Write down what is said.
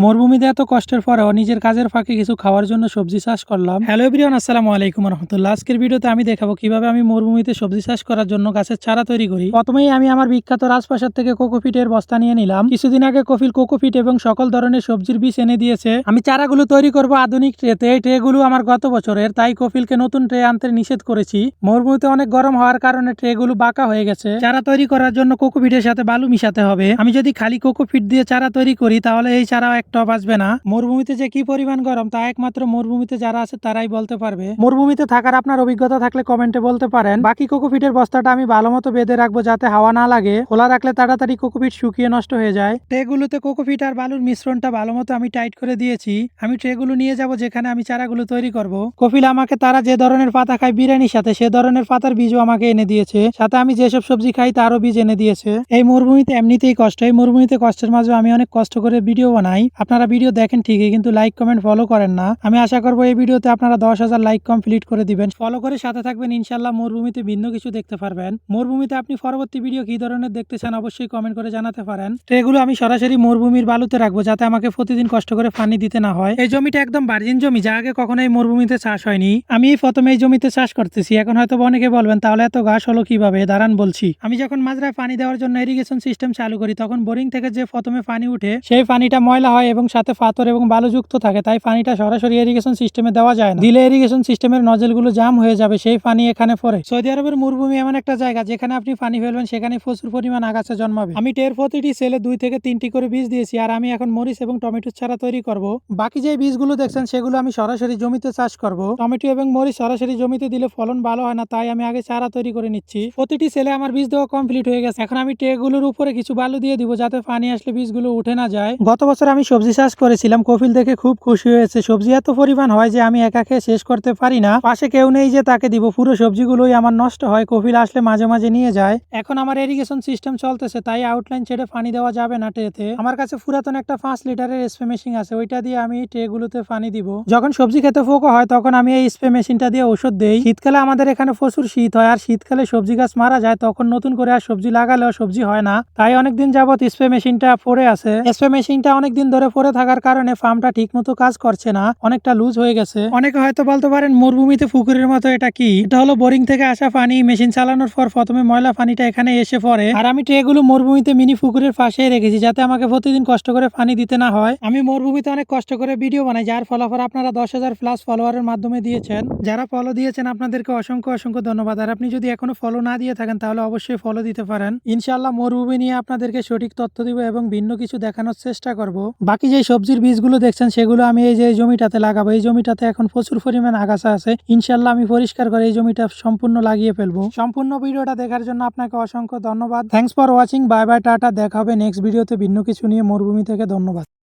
মরুভূমিতে এত কষ্টের পরেও নিজের কাজের ফাঁকে কিছু খাওয়ার জন্য সবজি চাষ করলাম। হ্যালো এভরিওয়ান, আসসালামু আলাইকুম রহমতুল্লাহ। আজকের ভিডিওতে আমি দেখাবো কিভাবে আমি মরুভূমিতে সবজি চাষ করার জন্য গাছের চারা তৈরি করি। প্রথমেই আমি আমার বিখ্যাত রাজপ্রাসাদ থেকে কোকোপিটের বস্তা নিয়ে নিলাম। কিছুদিন আগে কফিল কোকোপিট এবং সকল ধরনের সবজির বীজ এনে দিয়েছে। আমি চারাগুলো তৈরি করব আধুনিক ট্রেতে। এই ট্রেগুলো আমার গত বছরের, তাই কফিলকে নতুন ট্রে আনতে নিষেধ করেছি। মরুভূমিতে অনেক গরম হওয়ার কারণে ট্রেগুলো বাঁকা হয়ে গেছে। চারা তৈরি করার জন্য কোকোপিটের সাথে বালু মিশাতে হবে। আমি যদি খালি কোকোপিট দিয়ে চারা তৈরি করি তাহলে এই চারা একটা বাঁচবে না। মরুভূমিতে যে কি পরিমাণ গরম তা একমাত্র মরুভূমিতে যারা আছে তারাই বলতে পারবে। মরুভূমিতে থাকার আপনার অভিজ্ঞতা থাকলে কমেন্টে বলতে পারেন। বাকি কোকোপিটের বস্তাটা আমি ভালো মতো বেঁধে রাখবো যাতে হাওয়া না লাগে। খোলা রাখলে তাড়াতাড়ি কোকোপিট শুকিয়ে নষ্ট হয়ে যায়। ট্রেগুলোতে কোকোপিট আর বালুর মিশ্রণটা ভালো মতো আমি টাইট করে দিয়েছি। আমি ট্রেগুলো নিয়ে যাব যেখানে আমি চারাগুলো তৈরি করব। কপিল আমাকে তারা যে ধরনের পাতা খায় বিরিয়ানির সাথে, সে ধরনের পাতার বীজও আমাকে এনে দিয়েছে। সাথে আমি যেসব সবজি খাই তারও বীজ এনে দিয়েছে। এই মরুভূমিতে এমনিতেই কষ্ট, এই মরুভূমিতে কষ্টের মাঝে আমি অনেক কষ্ট করে ভিডিও বানাই। আপনারা ভিডিও দেখেন ঠিকই, কিন্তু লাইক কমেন্ট ফলো করেন না। আমি আশা করবো এই ভিডিওতে আপনারা 10,000 লাইক কমপ্লিট করে দিবেন। ফলো করে সাথে থাকবেন, ইনশাল্লাহ মরুভূমিতে ভিন্ন কিছু দেখতে পারবেন। মরুভূমিতে আপনি পরবর্তী ভিডিও কি ধরনের দেখতে চান অবশ্যই কমেন্ট করে জানাতে পারেন। ট্রেগুলো আমি সরাসরি মরুভূমির বালুতে রাখবো যাতে আমাকে প্রতিদিন কষ্ট করে পানি দিতে না হয়। এই জমিটা একদম ভার্জিন জমি, যা আগে কখনো এই মরুভূমিতে চাষ হয়নি। আমি প্রথমে এই জমিতে চাষ করতেছি। এখন হয়তো অনেকে বলবেন তাহলে এত ঘাস হলো কিভাবে, দাঁড়ান বলছি। আমি যখন মাজরায় পানি দেওয়ার জন্য ইরিগেশন সিস্টেম চালু করি তখন বোরিং থেকে যে প্রথমে পানি উঠে সেই পানিটা ময়লা হয় এবং সাথে পাথর এবং বালুযুক্ত থাকে, তাই পানিটা সরাসরি ইরিগেশন সিস্টেমে দেওয়া যায় না। দিলে ইরিগেশন সিস্টেমের নজলগুলো জাম হয়ে যাবে, সেই পানি এখানে পড়ে। সৌদি আরবের মরুভূমি এমন একটা জায়গা যেখানে আপনি পানি ফেলবেন সেখানে প্রচুর পরিমাণ আগাছা জন্মাবে। আমি টের প্রতিটি সেলে 2 থেকে 3টি করে বীজ দিয়েছি, আর আমি এখন মরিচ এবং টমেটোর চারা তৈরি করব। বাকি যে বীজগুলো দেখছেন সেগুলো আমি সরাসরি জমিতে চাষ করব। টমেটো এবং মরিচ সরাসরি জমিতে দিলে ফলন ভালো হয় না, তাই আমি আগে চারা তৈরি করে নিচ্ছি। প্রতিটি সেলে আমার বীজ দেওয়া কমপ্লিট হয়ে গেছে। এখন আমি ট্রেগুলোর উপরে কিছু বালু দিয়ে দিব যাতে পানি আসলে বীজগুলো উঠে না যায়। গত বছর আমি সবজি চাষ করেছিলাম, কফিল দেখে খুব খুশি হয়েছে। সবজি এত পরিমাণ হয় যে আমি একা খেয়ে শেষ করতে পারি না। পাশে কেউ নেই যে তাকে দিব, পুরো সবজিগুলোই আমার নষ্ট হয়। কফিল আসলে মাঝে মাঝে নিয়ে যায়। এখন আমার ইরিগেশন সিস্টেম চলতেছে, তাই আউটলাইন ছেড়ে পানি দেওয়া যাবে না ট্রেতে। আমার কাছে পুরাতন একটা 5 লিটারের স্প্রে মেশিন আছে, ওইটা দিয়ে আমি ট্রেগুলোতে পানি দিব। যখন সবজি খেতে পোকা হয় তখন আমি এই স্প্রে মেশিনটা দিয়ে ওষুধ দেই। শীতকালে আমাদের এখানে প্রচুর শীত হয়, আর শীতকালে সবজি গাছ মারা যায়, তখন নতুন করে আর সবজি লাগালেও সবজি হয় না। তাই অনেকদিন যাবত স্প্রে মেশিনটা পড়ে আছে। স্প্রে মেশিনটা অনেকদিন ধরে পড়ে থাকার কারণে ফার্মটা ঠিক মতো কাজ করছে না, অনেকটা লুজ হয়ে গেছে। অনেকে হয়তো বলতে পারেন মরুভূমিতে পুকুরের মতো এটা কি? এটা হলো বোরিং থেকে আসা পানি। মেশিন চালানোর পর প্রথমে ময়লা পানিটা এখানে এসে পড়ে, আর আমি ট্রেগুলো মরুভূমিতে মিনি পুকুরের পাশেই রেখেছি যাতে আমাকে প্রতিদিন কষ্ট করে পানি দিতে না হয়। আমি মরুভূমিতে অনেক কষ্ট করে ভিডিও বানাই, যার ফলাফল আপনারা 10,000 প্লাস ফলোয়ারের মাধ্যমে দিয়েছেন। যারা ফলো দিয়েছেন আপনাদেরকে অসংখ্য অসংখ্য ধন্যবাদ। আর আপনি যদি এখনো ফলো না দিয়ে থাকেন তাহলে অবশ্যই ফলো দিতে পারেন। ইনশাআল্লাহ মরুভূমি নিয়ে আপনাদেরকে সঠিক তথ্য দিব এবং ভিন্ন কিছু দেখানোর চেষ্টা করব। বাকি যে সবজির বীজগুলো দেখছেন সেগুলো আমি এই যে জমিটাতে লাগাবো। এই জমিটাতে এখন প্রচুর পরিমাণ আগাছা আছে। ইনশাআল্লাহ আমি পরিষ্কার করে এই জমিটা সম্পূর্ণ লাগিয়ে ফেলবো। সম্পূর্ণ ভিডিওটা দেখার জন্য আপনাকে অসংখ্য ধন্যবাদ। Thanks for watching. Bye bye, tata. দেখা হবে নেক্সট ভিডিওতে ভিন্ন কিছু নিয়ে মরুভূমি থেকে। ধন্যবাদ।